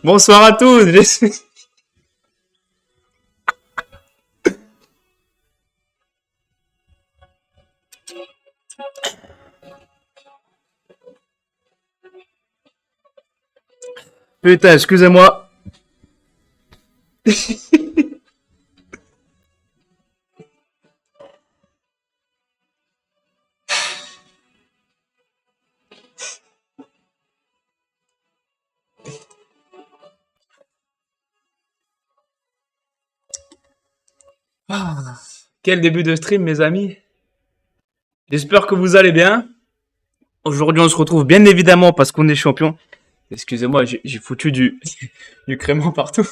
Bonsoir à tous. Putain, excusez-moi. Ah, quel début de stream, mes amis. J'espère que vous allez bien. Aujourd'hui, on se retrouve bien évidemment parce qu'on est champion. Excusez-moi, j'ai foutu du crément partout.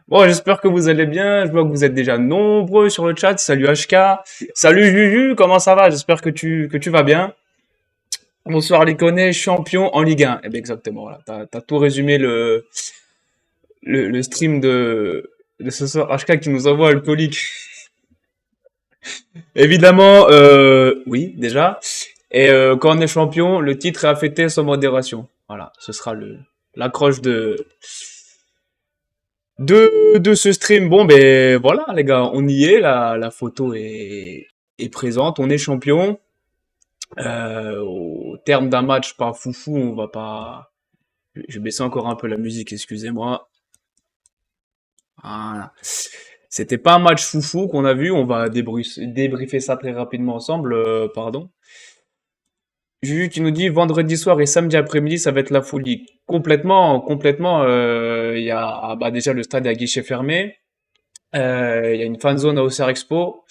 Bon, j'espère que vous allez bien. Je vois que vous êtes déjà nombreux sur le chat. Salut HK. Salut Juju, comment ça va? J'espère que tu vas bien. Bonsoir les connais, champion en Ligue 1. Eh bien exactement, voilà. T'as tout résumé le stream de ce soir. HK qui nous envoie alcoolique. Évidemment, oui, déjà. Et quand on est champion, le titre est à fêter sans modération. Voilà, ce sera l'accroche de ce stream. Bon, ben voilà, les gars, on y est. La photo est présente. On est champion. Au terme d'un match pas foufou, on va pas. Je vais baisser encore un peu la musique, excusez-moi. Voilà. C'était pas un match foufou qu'on a vu. On va débriefer ça très rapidement ensemble. Pardon. Juju qui nous dit vendredi soir et samedi après-midi, ça va être la folie. Complètement, complètement. Il y a bah déjà le stade est à guichet fermé. Il y a une fan zone à Auxerre Expo.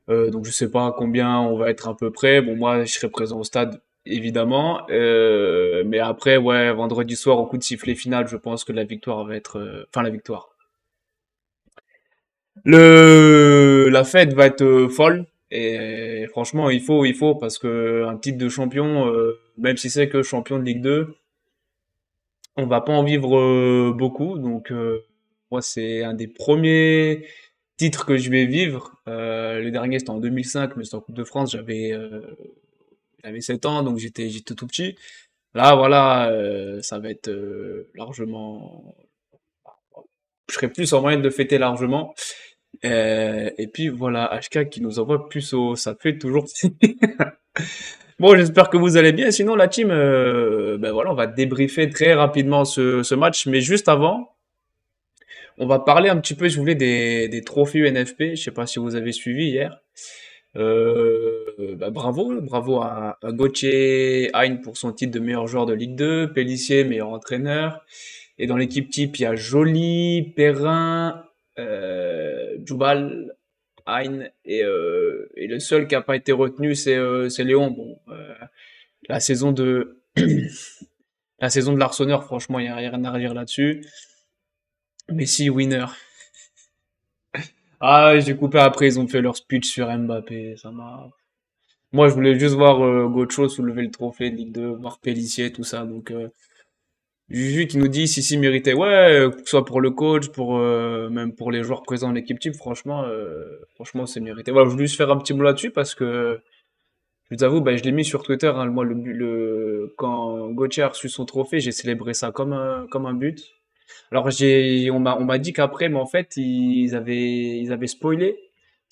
Donc je sais pas combien on va être à peu près. Bon moi je serai présent au stade évidemment. Mais après ouais vendredi soir au coup de sifflet final, je pense que la victoire va être. Enfin la victoire. La fête va être folle. Et franchement, il faut, parce que un titre de champion, même si c'est que champion de Ligue 2, on va pas en vivre beaucoup. Donc, moi, c'est un des premiers titres que je vais vivre. Le dernier, c'était en 2005, mais c'était en Coupe de France. J'avais 7 ans, donc j'étais tout petit. Là, voilà, ça va être largement. Je serai plus en moyen de le fêter largement. Et puis voilà, HK qui nous envoie Puceau, ça fait toujours. Bon, j'espère que vous allez bien. Sinon, la team, ben voilà, on va débriefer très rapidement ce match. Mais juste avant, on va parler un petit peu, si vous voulez, des trophées UNFP. Je sais pas si vous avez suivi hier. Bah, bravo à Gauthier Hein pour son titre de meilleur joueur de Ligue 2, Pélissier, meilleur entraîneur. Et dans l'équipe type, il y a Joly, Perrin, Djoubal, Hein, et le seul qui n'a pas été retenu, c'est Léon. Bon, la saison de la saison de l'Arseneur, franchement, il n'y a rien à redire là-dessus. Messi, winner. Ah, j'ai coupé après, ils ont fait leur speech sur Mbappé, ça m'a. Moi, je voulais juste voir Gocho soulever le trophée de Ligue 2, voir Pélissier, tout ça. Donc, Juju qui nous dit si méritait. Ouais, que ce soit pour le coach, pour même pour les joueurs présents dans l'équipe type, franchement, c'est mérité. Voilà, je voulais juste faire un petit mot là-dessus parce que je vous avoue, bah, je l'ai mis sur Twitter. Hein, moi, quand Gauthier a reçu son trophée, j'ai célébré ça comme un but. Alors, on m'a dit qu'après, mais en fait, ils avaient spoilé.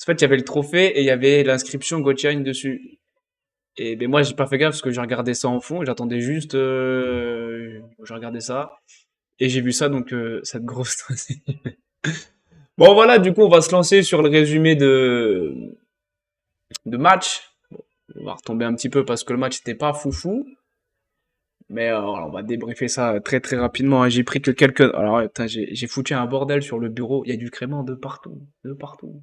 En fait, il y avait le trophée et il y avait l'inscription Gauthier dessus. Et ben moi, j'ai pas fait gaffe parce que j'ai regardé ça en fond. J'attendais juste, je regardais ça et j'ai vu ça, donc cette grosse. Bon, voilà, du coup, on va se lancer sur le résumé de match. On va retomber un petit peu parce que le match n'était pas foufou. Mais voilà, on va débriefer ça très très rapidement, hein. J'ai pris que quelques. Alors, ouais, putain, j'ai foutu un bordel sur le bureau. Il y a du crément de partout, de partout.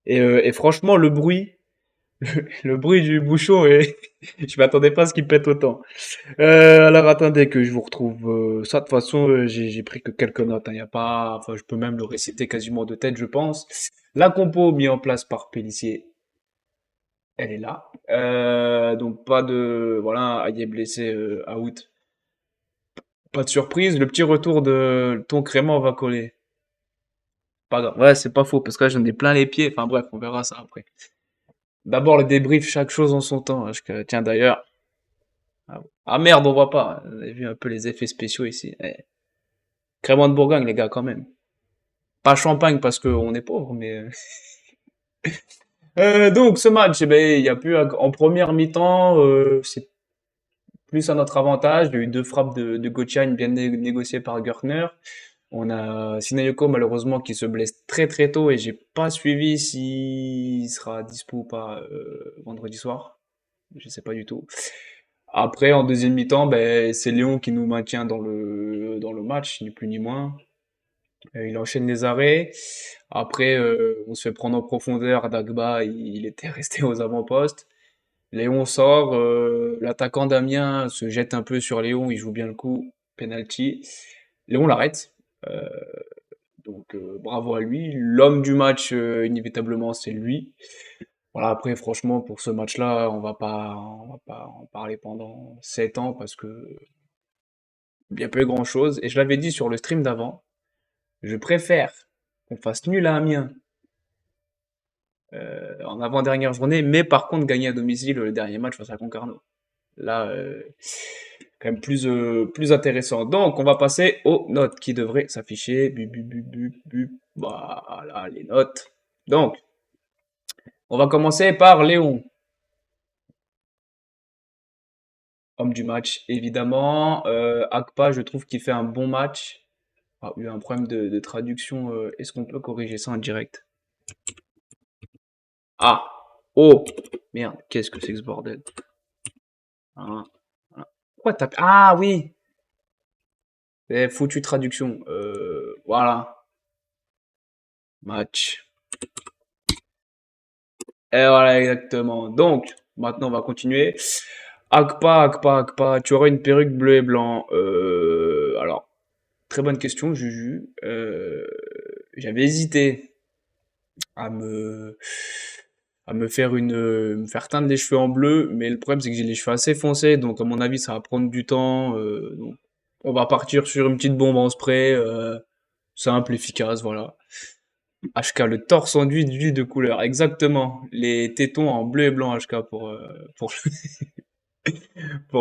Et franchement, le bruit du bouchon, et je m'attendais pas à ce qu'il pète autant. Alors attendez que je vous retrouve ça. De toute façon, j'ai pris que quelques notes, hein. Y a pas, enfin, je peux même le réciter quasiment de tête, je pense. La compo mise en place par Pélissier, elle est là. Donc pas de, voilà, Aïe blessé, out. Pas de surprise. Le petit retour de ton Crément va coller. Pas grave. Ouais, c'est pas faux parce que là j'en ai plein les pieds. Enfin bref, on verra ça après. D'abord le débrief, chaque chose en son temps, hein. Tiens d'ailleurs, Ah merde, on voit pas. Vous avez vu un peu les effets spéciaux ici. Crément de Bourgogne, les gars, quand même. Pas champagne parce qu'on est pauvre, mais... donc, ce match, eh ben, il y a plus... En première mi-temps, c'est plus à notre avantage. Il y a eu deux frappes de Götze bien négociées par Görkner. On a Sinayoko malheureusement qui se blesse très très tôt et j'ai pas suivi s'il sera dispo ou pas vendredi soir. Je sais pas du tout. Après en deuxième mi-temps, ben c'est Léon qui nous maintient dans le match, ni plus ni moins. Il enchaîne les arrêts. Après on se fait prendre en profondeur. Dagba il était resté aux avant-postes. Léon sort. L'attaquant Damien se jette un peu sur Léon. Il joue bien le coup. Penalty. Léon l'arrête. Euh, Donc bravo à lui. L'homme du match, inévitablement, c'est lui. Voilà, après, franchement, pour ce match-là, on va pas en parler pendant 7 ans parce que il n'y a pas eu grand-chose. Et je l'avais dit sur le stream d'avant, je préfère qu'on fasse nul à Amiens en avant-dernière journée, mais par contre gagner à domicile le dernier match face à Concarneau. Là, quand même plus intéressant. Donc, on va passer aux notes qui devraient s'afficher. Voilà, les notes. Donc, on va commencer par Léon, homme du match, évidemment. Akpa, je trouve qu'il fait un bon match. Ah, il y a eu un problème de traduction. Est-ce qu'on peut corriger ça en direct? Ah! Oh! Merde, qu'est-ce que c'est que ce bordel? Voilà, voilà. Pourquoi t'as... Ah oui! Foutu traduction. Voilà. Match. Et voilà, exactement. Donc, maintenant, on va continuer. Akpa, tu auras une perruque bleu et blanc. Alors, très bonne question, Juju. J'avais hésité à me faire teindre les cheveux en bleu, mais le problème c'est que j'ai les cheveux assez foncés, donc à mon avis ça va prendre du temps. Donc on va partir sur une petite bombe en spray, simple, efficace, voilà. HK, le torse enduit d'huile de couleur, exactement. Les tétons en bleu et blanc HK pour, pour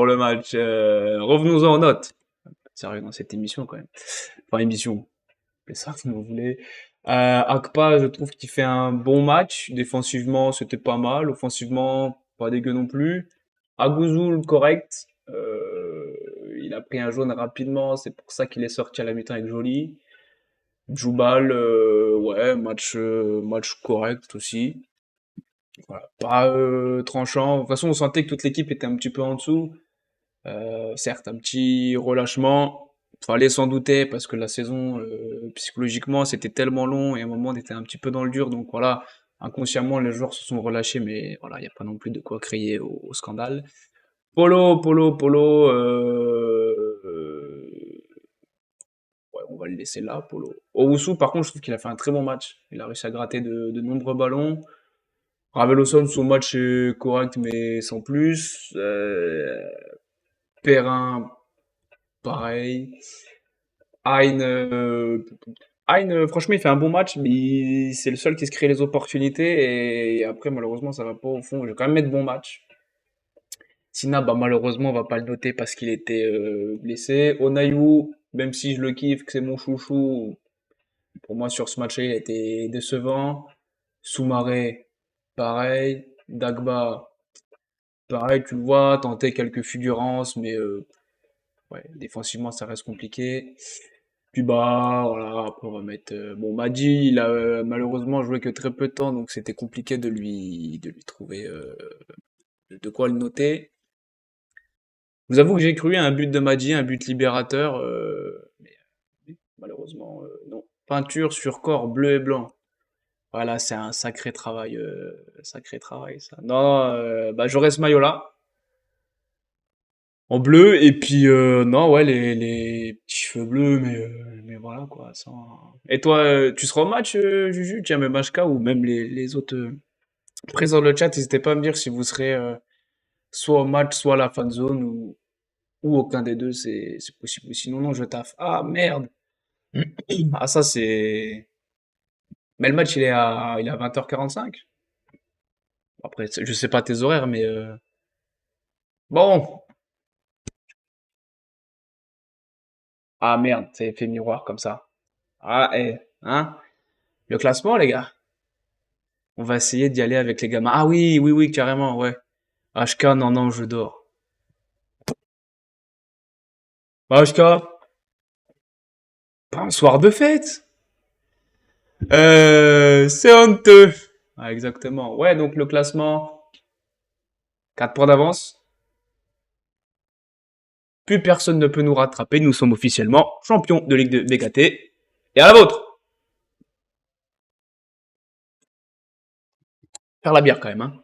le match. Revenons-en aux notes. Sérieux dans cette émission quand même. Enfin émission, c'est ça si vous voulez. Akpa, je trouve qu'il fait un bon match. Défensivement, c'était pas mal. Offensivement, pas dégueu non plus. Agouzoul, correct. Il a pris un jaune rapidement, c'est pour ça qu'il est sorti à la mi-temps avec Joly. Djoubal, ouais, match correct aussi. Voilà, pas tranchant. De toute façon, on sentait que toute l'équipe était un petit peu en dessous. Certes, un petit relâchement. Fallait s'en douter parce que la saison, psychologiquement, c'était tellement long et à un moment, on était un petit peu dans le dur. Donc voilà, inconsciemment, les joueurs se sont relâchés, mais voilà, il n'y a pas non plus de quoi crier au scandale. Polo, ouais, on va le laisser là, Polo. Owusu, par contre, je trouve qu'il a fait un très bon match. Il a réussi à gratter de nombreux ballons. Raveloson, son match est correct, mais sans plus. Perrin, pareil. Hein, Hein, franchement, il fait un bon match, mais c'est le seul qui se crée les opportunités. Et après, malheureusement, ça va pas au fond. Je vais quand même mettre bon match. Sina, bah, malheureusement, on va pas le noter parce qu'il était blessé. Onayu, même si je le kiffe, que c'est mon chouchou, pour moi, sur ce match-là, il a été décevant. Soumaré, pareil. Dagba, pareil, tu le vois, tenter quelques fulgurances, mais ouais, défensivement, ça reste compliqué. Puis bah voilà, après on va mettre bon Madji, il a malheureusement joué que très peu de temps, donc c'était compliqué de lui trouver de quoi le noter. Je vous avoue que j'ai cru à un but de Madji, un but libérateur, mais malheureusement non. Peinture sur corps bleu et blanc. Voilà, c'est un sacré travail ça. Non, bah j'aurais ce maillot-là en bleu et puis non ouais les petits cheveux bleus mais voilà quoi. Et toi, tu seras au match, Juju, tiens même HK ou même les autres présents dans le chat, n'hésitez pas à me dire si vous serez soit au match, soit à la fan zone ou aucun des deux, c'est possible. Sinon non, je taffe. Ah merde. Ah ça c'est. Mais le match il est à 20h45. Après je sais pas tes horaires mais bon. Ah merde, c'est effet miroir comme ça. Ah, hein? Le classement, les gars. On va essayer d'y aller avec les gamins. Ah oui, oui, oui, carrément, ouais. HK, non, non, je dors. HK, pas un soir de fête. C'est honteux. Ah, exactement. Ouais, donc le classement, 4 points d'avance. Plus personne ne peut nous rattraper. Nous sommes officiellement champions de Ligue 2 BKT. Et à la vôtre. Faire la bière quand même,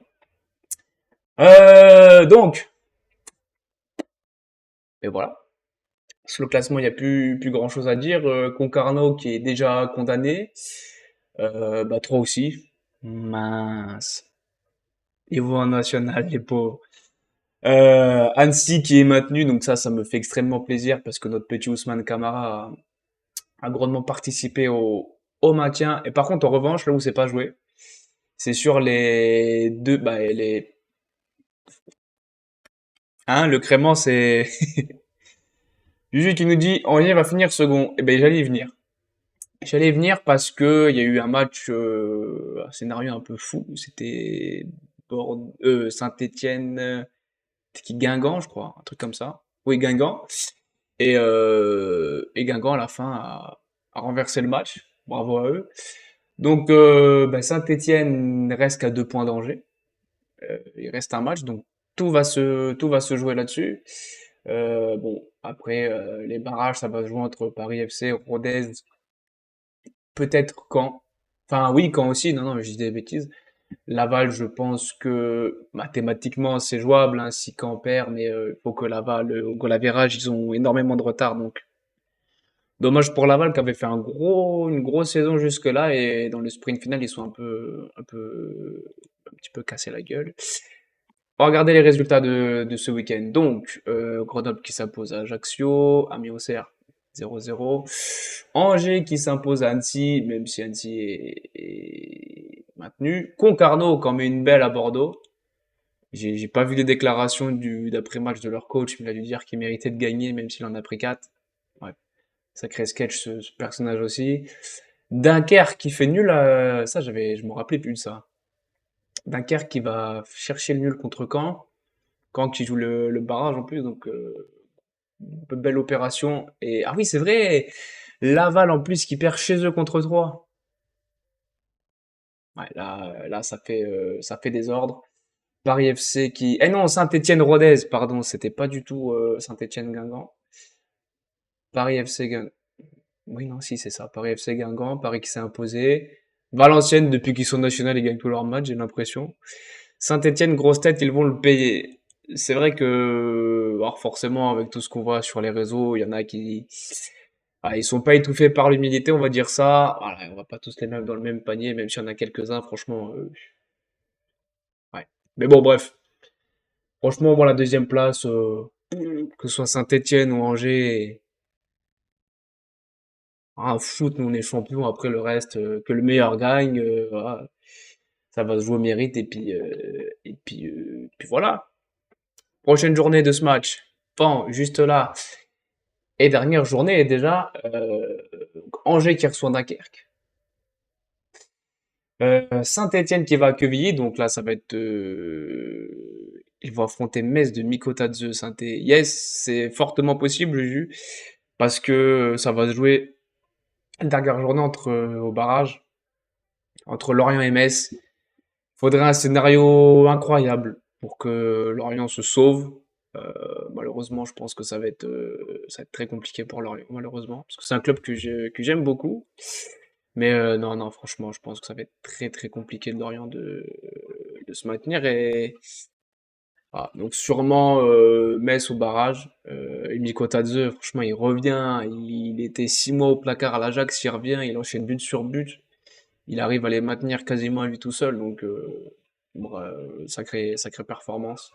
hein. Donc, et voilà. Sur le classement, il n'y a plus grand chose à dire. Concarneau qui est déjà condamné. Bah, 3 aussi. Mince. Ils vont en national, les pauvres. Annecy qui est maintenu, donc ça me fait extrêmement plaisir parce que notre petit Ousmane Camara a grandement participé au maintien. Et par contre, en revanche, là où c'est pas joué, c'est sur les deux, bah, le Crément, c'est Juju qui nous dit, Aurélien va finir second. Eh ben, j'allais y venir. J'allais y venir parce que il y a eu un match, un scénario un peu fou. C'était Saint-Étienne, qui Guingamp, je crois, un truc comme ça. Oui, Guingamp. Et Guingamp, à la fin, a renversé le match. Bravo à eux. Donc, bah, Saint-Étienne reste qu'à 2 points d'Angers. Il reste un match, donc tout va se jouer là-dessus. Bon, après, les barrages, ça va se jouer entre Paris FC, Rodez, peut-être Caen. Enfin, oui, Caen aussi. Non, non, je dis des bêtises. Laval, je pense que mathématiquement c'est jouable, hein, si Caen perd, mais il faut que Laval, au goal average, ils ont énormément de retard, donc dommage pour Laval qui avait fait une grosse saison jusque-là et dans le sprint final ils sont un petit peu cassé la gueule. On va regarder les résultats de ce week-end. Donc Grenoble qui s'impose à Ajaccio, Amiens-Auxerre 0-0, Angers qui s'impose à Annecy, même si Annecy est maintenu. Concarneau qui en met une belle à Bordeaux. J'ai pas vu les déclarations d'après-match de leur coach, mais il a dû dire qu'il méritait de gagner, même s'il en a pris 4. Ouais, sacré sketch ce personnage aussi. Dunkerque qui fait nul, ça je me rappelais plus de ça. Dunkerque qui va chercher le nul contre Caen. Caen qui joue le barrage en plus, donc belle opération. Et ah oui, c'est vrai, Laval en plus qui perd chez eux contre 3. Ouais, là ça fait désordre. Paris FC qui... Eh non, Saint-Étienne-Rodez, pardon, c'était pas du tout Saint-Étienne-Guingamp. Paris FC Guingamp. Oui, non, si, c'est ça. Paris FC Guingamp, Paris qui s'est imposé. Valenciennes, depuis qu'ils sont nationaux, ils gagnent tous leurs matchs, j'ai l'impression. Saint-Étienne, grosse tête, ils vont le payer. C'est vrai que, alors forcément, avec tout ce qu'on voit sur les réseaux, il y en a qui... Ah, ils sont pas étouffés par l'humilité, on va dire ça. Voilà, on va pas tous les mettre dans le même panier, même s'il y en a quelques-uns, franchement. Ouais. Mais bon, bref. Franchement, moi, la deuxième place, que ce soit Saint-Étienne ou Angers, ah, foot, nous on est champions. Après le reste, que le meilleur gagne, voilà, ça va se jouer au mérite. Et puis voilà. Prochaine journée de ce match. Bon, juste là. Et dernière journée, déjà, Angers qui reçoit Dunkerque. Saint-Étienne qui va à Quevilly, donc là ça va être, ils vont affronter Metz de Mikotadze Saint-Étienne. Yes, c'est fortement possible, Juju, parce que ça va se jouer dernière journée au barrage, entre Lorient et Metz. Faudrait un scénario incroyable pour que Lorient se sauve. Malheureusement, je pense que ça va être très compliqué pour Lorient, malheureusement, parce que c'est un club que j'aime beaucoup. Mais non, non, franchement, je pense que ça va être très très compliqué de Lorient de se maintenir. Et voilà. Donc sûrement Metz au barrage. Et Miko Tadze, franchement, il revient. Il était 6 mois au placard à l'Ajax, il revient, il enchaîne but sur but. Il arrive à les maintenir quasiment à lui tout seul. Donc bon, sacrée performance.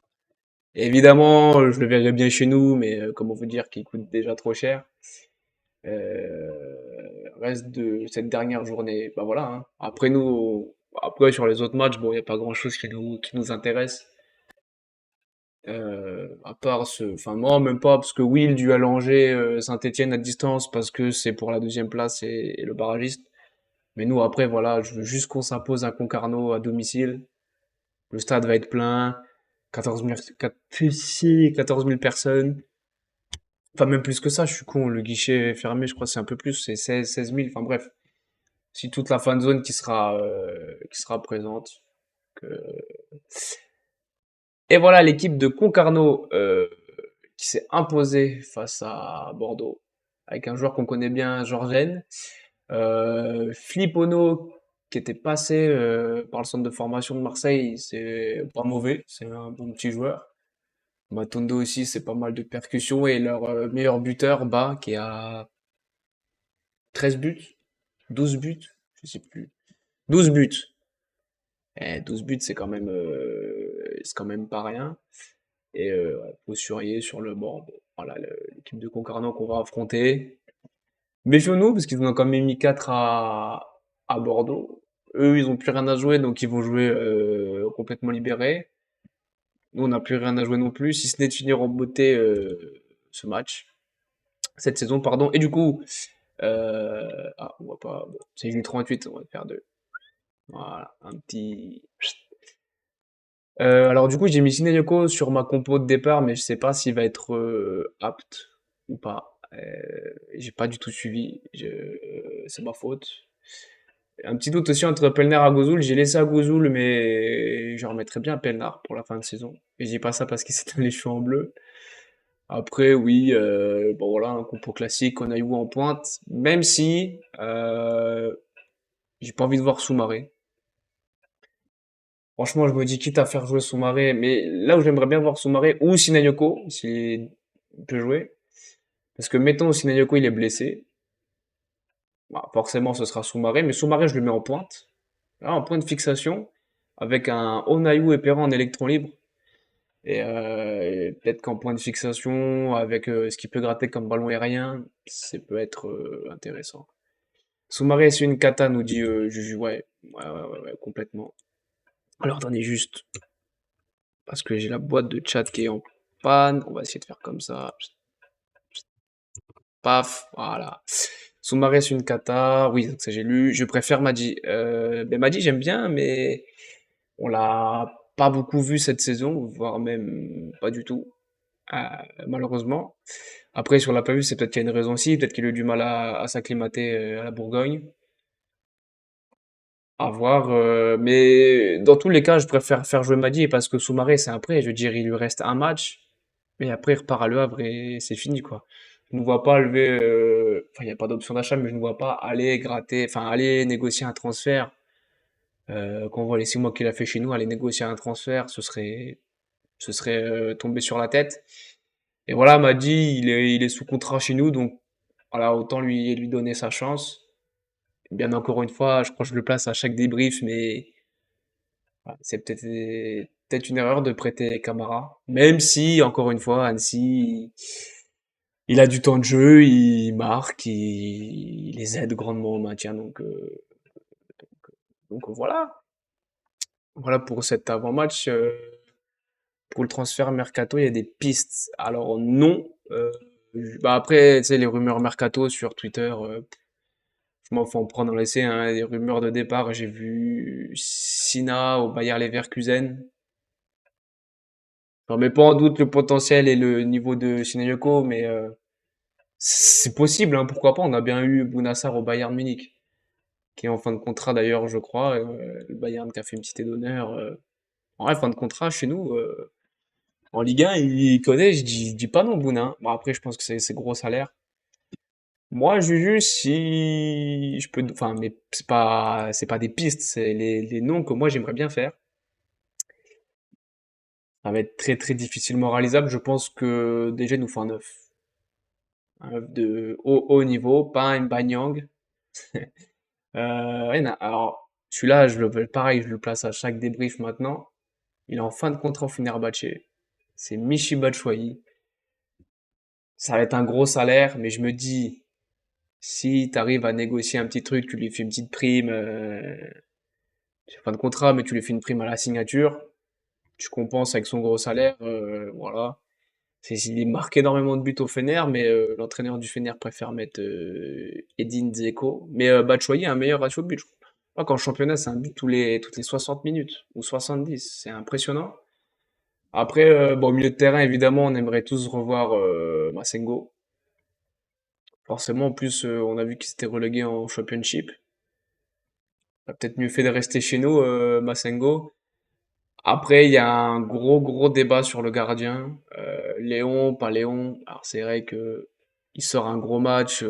Et évidemment, je le verrais bien chez nous, mais comment vous dire qu'il coûte déjà trop cher. Reste de cette dernière journée, bah voilà, hein. Après sur les autres matchs, bon, il n'y a pas grand-chose qui nous intéresse. À part enfin non, même pas, parce que oui, le duel Angers-Saint-Étienne à distance, parce que c'est pour la deuxième place et le barragiste. Mais nous, après, voilà, je veux juste qu'on s'impose à Concarneau à domicile. Le stade va être plein, 14 000, 14 000 personnes. Enfin, même plus que ça, je suis con, le guichet est fermé, je crois que c'est un peu plus, c'est 16 000, enfin bref. Si toute la fan zone qui sera présente. Et voilà l'équipe de Concarneau qui s'est imposée face à Bordeaux, avec un joueur qu'on connaît bien, Georgen. Flippono, qui était passé par le centre de formation de Marseille, c'est pas mauvais, c'est un bon petit joueur. Matondo aussi, c'est pas mal de percussions. Et leur meilleur buteur, Bas, qui a 13 buts, 12 buts, je sais plus. 12 buts. 12 buts, c'est quand même pas rien. Et ouais, faut surveiller sur le banc. Bon, voilà, l'équipe de Concarneau qu'on va affronter. Méfions-nous, parce qu'ils en ont quand même mis 4 à Bordeaux. Eux, ils ont plus rien à jouer, donc ils vont jouer complètement libérés. Nous, on n'a plus rien à jouer non plus, si ce n'est de finir en beauté ce match, cette saison, pardon. Et du coup, on va pas. Bon, c'est une 38, on va faire deux. Voilà, un petit. Alors du coup, j'ai mis Sinayoko sur ma compo de départ, mais je sais pas s'il va être apte ou pas. J'ai pas du tout suivi, c'est ma faute. Un petit doute aussi entre Pelnar et Agouzoul. J'ai laissé Agouzoul, mais je remettrais bien Pelnar pour la fin de saison. Et j'ai pas ça parce qu'il s'éteint les cheveux en bleu. Après, oui, bon voilà, un compo classique, on a eu en pointe. Même si j'ai pas envie de voir Soumaré. Franchement, je me dis quitte à faire jouer Soumaré, mais là où j'aimerais bien voir Soumaré ou Sinayoko, s'il peut jouer. Parce que mettons Sinayoko il est blessé, bah, forcément ce sera Soumaré, mais Soumaré je le mets en pointe. Là, en point de fixation, avec un Onayou et Perrin en électron libre. Et peut-être qu'en point de fixation, avec ce qu'il peut gratter comme ballon aérien, ça peut être intéressant. Soumaré, c'est une cata, nous dit Juju. Ouais, ouais, ouais, ouais, ouais, complètement. Alors, attendez juste, parce que j'ai la boîte de chat qui est en panne. On va essayer de faire comme ça. Paf, voilà. Soumaré, c'est une cata. Oui, donc ça j'ai lu. Je préfère Madji. Ben Madji, j'aime bien, mais on l'a pas beaucoup vu cette saison, voire même pas du tout, euh, malheureusement. Après, si on l'a pas vu, c'est peut-être qu'il y a une raison aussi, peut-être qu'il a eu du mal à s'acclimater à la Bourgogne. À voir. Mais dans tous les cas, je préfère faire jouer Madi parce que Soumaré, c'est un prêt. Je veux dire, il lui reste un match, mais après, il repart à Le Havre et c'est fini, quoi. Je ne vois pas lever. Enfin, il n'y a pas d'option d'achat, mais je ne vois pas aller gratter, enfin, aller négocier un transfert. Quand on voit les 6 mois qu'il a fait chez nous, aller négocier un transfert, ce serait tomber sur la tête. Et voilà, Madi, il est sous contrat chez nous, donc voilà, autant lui donner sa chance. Bien encore une fois, je crois que je le place à chaque débrief, mais voilà, c'est peut-être une erreur de prêter Camara. Même si, encore une fois, Annecy, il a du temps de jeu, il marque, il les aide grandement au maintien. Donc voilà. Voilà pour cet avant-match. Pour le transfert Mercato, il y a des pistes. Alors non. Bah après, tu sais, les rumeurs Mercato sur Twitter, je m'en fous en prendre en laisser, hein. Les rumeurs de départ, j'ai vu Sina au Bayer Leverkusen. Je remets pas en doute le potentiel et le niveau de Sinayoko, mais c'est possible, hein, pourquoi pas. On a bien eu Bounassar au Bayern Munich, qui est en fin de contrat d'ailleurs, je crois. Le Bayern qui a fait une petite d'honneur. En vrai, fin de contrat chez nous, en Ligue 1, il connaît, je dis pas non, Bouna. Bon, après, je pense que c'est gros salaire. Moi, Juju, si je peux, enfin, mais c'est pas des pistes, c'est les noms que moi j'aimerais bien faire. Ça va être très très difficilement réalisable. Je pense que déjà il nous faut un œuf de haut niveau, pas un Banyang. Ouais, alors celui-là, pareil, je le place à chaque débrief maintenant. Il est en fin de contrat au Fenerbahçe. C'est Michy Batshuayi. Ça va être un gros salaire, mais je me dis, si tu arrives à négocier un petit truc, tu lui fais une petite prime, c'est fin de contrat, mais tu lui fais une prime à la signature, tu compenses avec son gros salaire, voilà. Il marque énormément de buts au Fener, mais l'entraîneur du Fener préfère mettre Edin Dzeko. Mais Batshuayi a un meilleur ratio de but, je crois. Je crois qu'en championnat, c'est un but toutes les 60 minutes ou 70. C'est impressionnant. Après, bon, au milieu de terrain, évidemment, on aimerait tous revoir Masengo. Forcément, en plus, on a vu qu'il s'était relégué en Championship. On a peut-être mieux fait de rester chez nous, Masengo. Après, il y a un gros débat sur le gardien. Léon, pas Léon. Alors, c'est vrai que il sort un gros match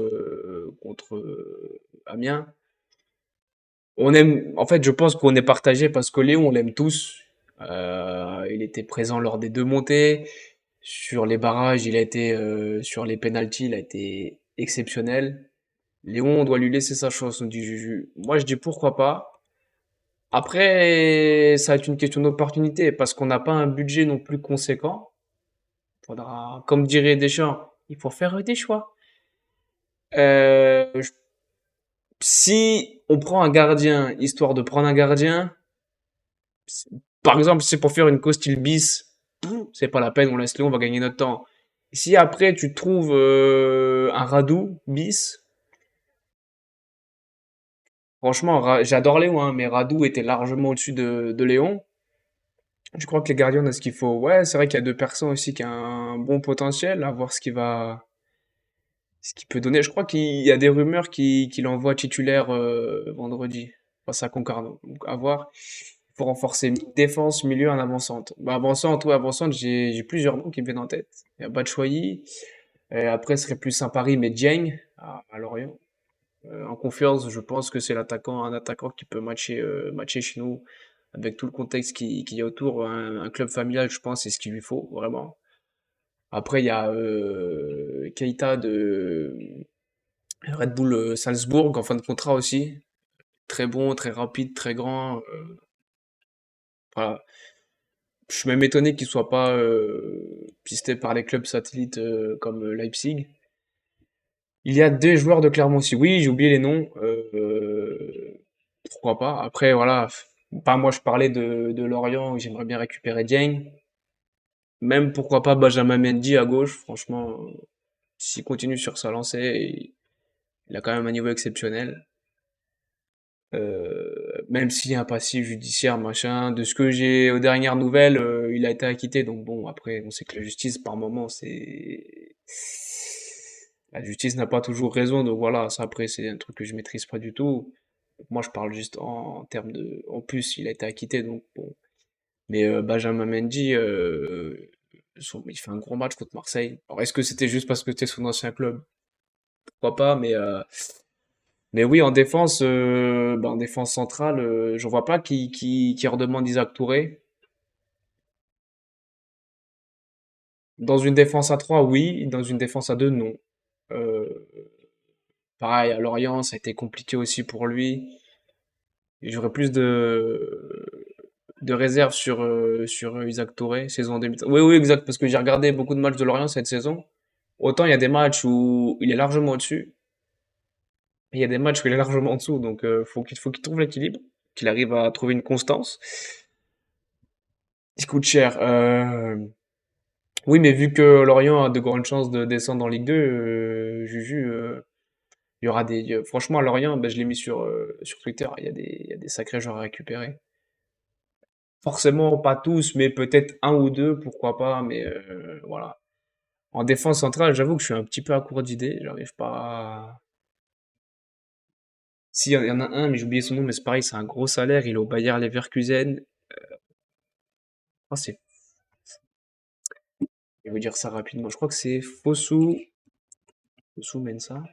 contre Amiens. En fait, je pense qu'on est partagé parce que Léon, on l'aime tous. Il était présent lors des deux montées. Sur les barrages, sur les pénaltys, il a été exceptionnel. Léon, on doit lui laisser sa chance, nous dit Juju. Moi, je dis pourquoi pas. Après, ça va être une question d'opportunité parce qu'on n'a pas un budget non plus conséquent. Faudra, comme dirait Deschamps, il faut faire des choix. Euh, je- Si on prend un gardien, histoire de prendre un gardien, c'est- par exemple, si c'est pour faire une cause style bis, c'est pas la peine, on laisse le, on va gagner notre temps. Si après tu trouves un Radou bis, franchement, j'adore Léon, hein, mais Radou était largement au-dessus de Léon. Je crois que les gardiens ont ce qu'il faut. Ouais, c'est vrai qu'il y a deux personnes aussi qui ont un bon potentiel, à voir ce qu'il peut donner. Je crois qu'il y a des rumeurs qu'il envoie titulaire vendredi face à Concarneau. Donc à voir. Il faut renforcer défense, milieu, en avançante. Bah, avançante ou avançante, j'ai plusieurs noms qui me viennent en tête. Il y a Batshuayi. Après, ce serait plus un pari, mais Dieng à Lorient. En confiance, je pense que c'est un attaquant qui peut matcher chez nous avec tout le contexte qu'il y a autour. Un club familial, je pense, c'est ce qu'il lui faut vraiment. Après, il y a Keita de Red Bull Salzbourg en fin de contrat aussi. Très bon, très rapide, très grand. Voilà. Je suis même étonné qu'il soit pas pisté par les clubs satellites comme Leipzig. Il y a deux joueurs de Clermont aussi. Oui, j'ai oublié les noms. Pourquoi pas? Après, voilà. Pas moi, je parlais de Lorient où j'aimerais bien récupérer Dieng. Même pourquoi pas Benjamin Mendy à gauche. Franchement, s'il continue sur sa lancée, il a quand même un niveau exceptionnel. Même s'il y a un passif judiciaire, machin, de ce que j'ai aux dernières nouvelles, il a été acquitté. Donc bon, après, on sait que la justice, par moment, la justice n'a pas toujours raison. Donc voilà, ça après, c'est un truc que je maîtrise pas du tout. Moi, je parle juste en termes de. En plus, il a été acquitté, donc bon. Mais Benjamin Mendy, il fait un gros match contre Marseille. Alors, est-ce que c'était juste parce que c'était son ancien club? Pourquoi pas, mais oui, en défense centrale, je vois pas qui redemande Isaac Touré. Dans une défense à 3, oui. Dans une défense à 2, non. Euh, Pareil, à Lorient, ça a été compliqué aussi pour lui. Et j'aurais plus de réserve sur Isaac Touré, saison 2000. Oui, oui, exact, parce que j'ai regardé beaucoup de matchs de Lorient cette saison. Autant il y a des matchs où il est largement au-dessus, et il y a des matchs où il est largement en dessous. Donc faut qu'il trouve l'équilibre, qu'il arrive à trouver une constance. Il coûte cher. Oui, mais vu que Lorient a de grandes chances de descendre en Ligue 2, Juju, il y aura franchement, à Lorient, ben, je l'ai mis sur Twitter, il y a des sacrés joueurs à récupérer. Forcément, pas tous, mais peut-être un ou deux, pourquoi pas, mais voilà. En défense centrale, j'avoue que je suis un petit peu à court d'idées, j'arrive pas à... Si, il y en a un, mais j'ai oublié son nom, mais c'est pareil, c'est un gros salaire, il est au Bayer Leverkusen. Ah, je vais vous dire ça rapidement, je crois que c'est Fosu Mensah.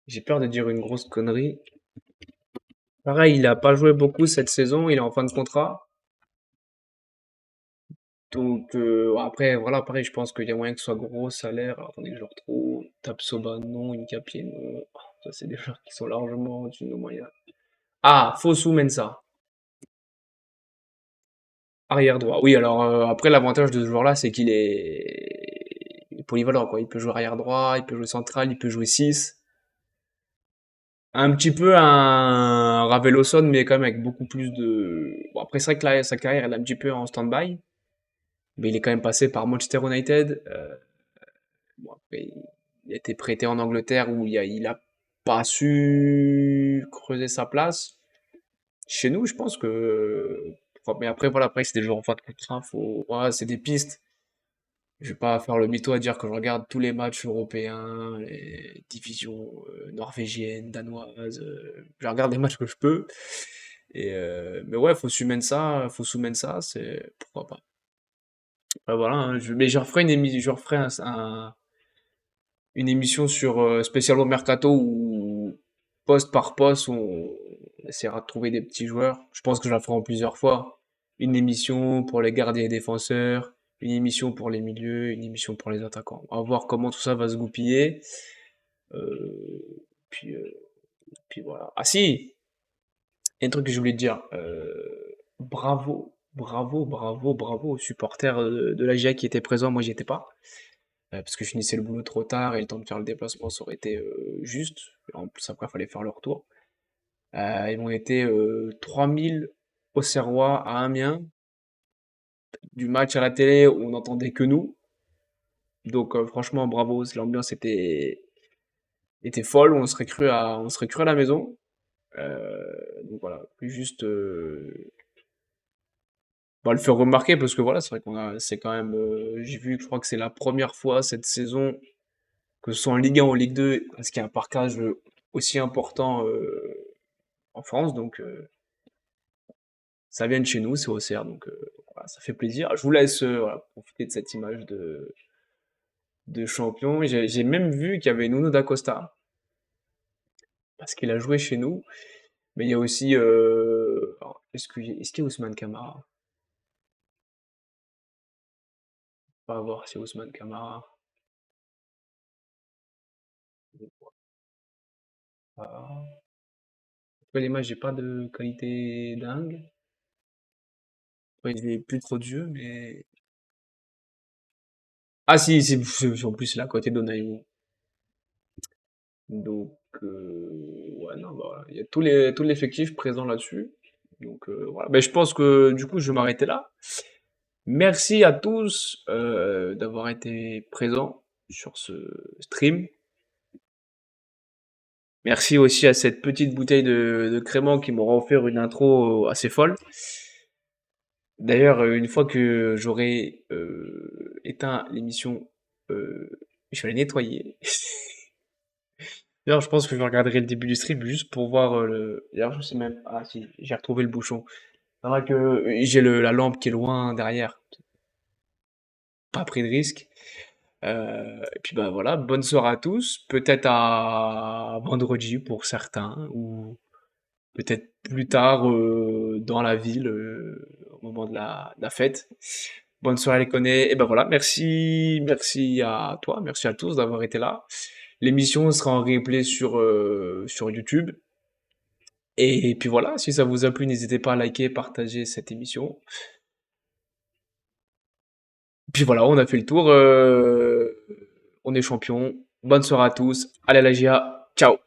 J'ai peur de dire une grosse connerie. Pareil, il a pas joué beaucoup cette saison, il est en fin de contrat. Donc après, voilà, pareil, je pense qu'il y a moyen que ce soit gros salaire. Alors, attendez que je le retrouve. Tapsoba, non. Incapié, non. Ah, ça, c'est des joueurs qui sont largement au-dessus de nos moyens. Ah, Fosu Mensah, arrière droit. Oui, alors après, l'avantage de ce joueur-là, c'est il est polyvalent, quoi. Il peut jouer arrière droit, il peut jouer central, il peut jouer 6. Un petit peu un Ravel Lawson, mais quand même avec beaucoup plus de... Bon, après, c'est vrai que là, sa carrière, elle est un petit peu en stand-by, mais il est quand même passé par Manchester United. Bon, après, il a été prêté en Angleterre où il a pas su creuser sa place. Chez nous, je pense que... Enfin, mais après, voilà, après, c'est des joueurs en fin de contrat, faut... Voilà, c'est des pistes. Je vais pas faire le mytho à dire que je regarde tous les matchs européens, les divisions norvégiennes, danoises. Je regarde les matchs que je peux. Mais ouais, faut soumettre ça, c'est pourquoi pas. Ouais, voilà, hein, mais je referai je referai une émission sur spécialement mercato où poste par poste où on essaiera de trouver des petits joueurs. Je pense que je la ferai en plusieurs fois. Une émission pour les gardiens et défenseurs, une émission pour les milieux, une émission pour les attaquants. On va voir comment tout ça va se goupiller. Euh, puis, euh, puis voilà. Ah si, il y a un truc que j'ai oublié de dire. Bravo aux supporters de l'AGA qui étaient présents. Moi, j'y étais pas. Parce que je finissais le boulot trop tard et le temps de faire le déplacement, ça aurait été juste. En plus, après, il fallait faire le retour. Ils ont été 3000 au Serrois à Amiens. Du match à la télé, on n'entendait que nous. Donc, franchement, bravo. L'ambiance était folle. On serait cru à la maison. Donc voilà. Puis juste bah, le faire remarquer parce que voilà, c'est vrai c'est quand même. J'ai vu, je crois que c'est la première fois cette saison que ce soit en Ligue 1 ou en Ligue 2, parce qu'il y a un parcage aussi important en France, donc ça vient de chez nous, c'est Auxerre, donc voilà, ça fait plaisir. Je vous laisse voilà, profiter de cette image de champion. J'ai même vu qu'il y avait Nuno da Costa, parce qu'il a joué chez nous, mais il y a aussi... alors, est-ce qu'il y a Ousmane Camara? On va voir si Ousmane Camara... Après l'image, j'ai pas de qualité dingue. Après, j'ai plus trop d'yeux, mais... Ah si, en plus, c'est là à côté d'Onaï. Donc, ouais, non, bah, voilà. Il y a tout l'effectif présent là-dessus. Donc, voilà. Ben, je pense que du coup, je vais m'arrêter là. Merci à tous d'avoir été présents sur ce stream. Merci aussi à cette petite bouteille de crément qui m'aura offert une intro assez folle. D'ailleurs, une fois que j'aurai éteint l'émission, euh, je vais la nettoyer. D'ailleurs, je pense que je regarderai le début du stream juste pour voir le. D'ailleurs, je sais même. Ah si, j'ai retrouvé le bouchon. C'est vrai que j'ai la lampe qui est loin derrière. Pas pris de risque. Et puis bah voilà, bonne soirée à tous. Peut-être à vendredi pour certains, ou peut-être plus tard dans la ville au moment de la fête. Bonne soirée les connaît. Et ben voilà, merci à toi, merci à tous d'avoir été là. L'émission sera en replay sur YouTube. Et puis voilà, si ça vous a plu, n'hésitez pas à liker, partager cette émission. Puis voilà, on a fait le tour. On est champion. Bonne soirée à tous. Allez la GIA. Ciao.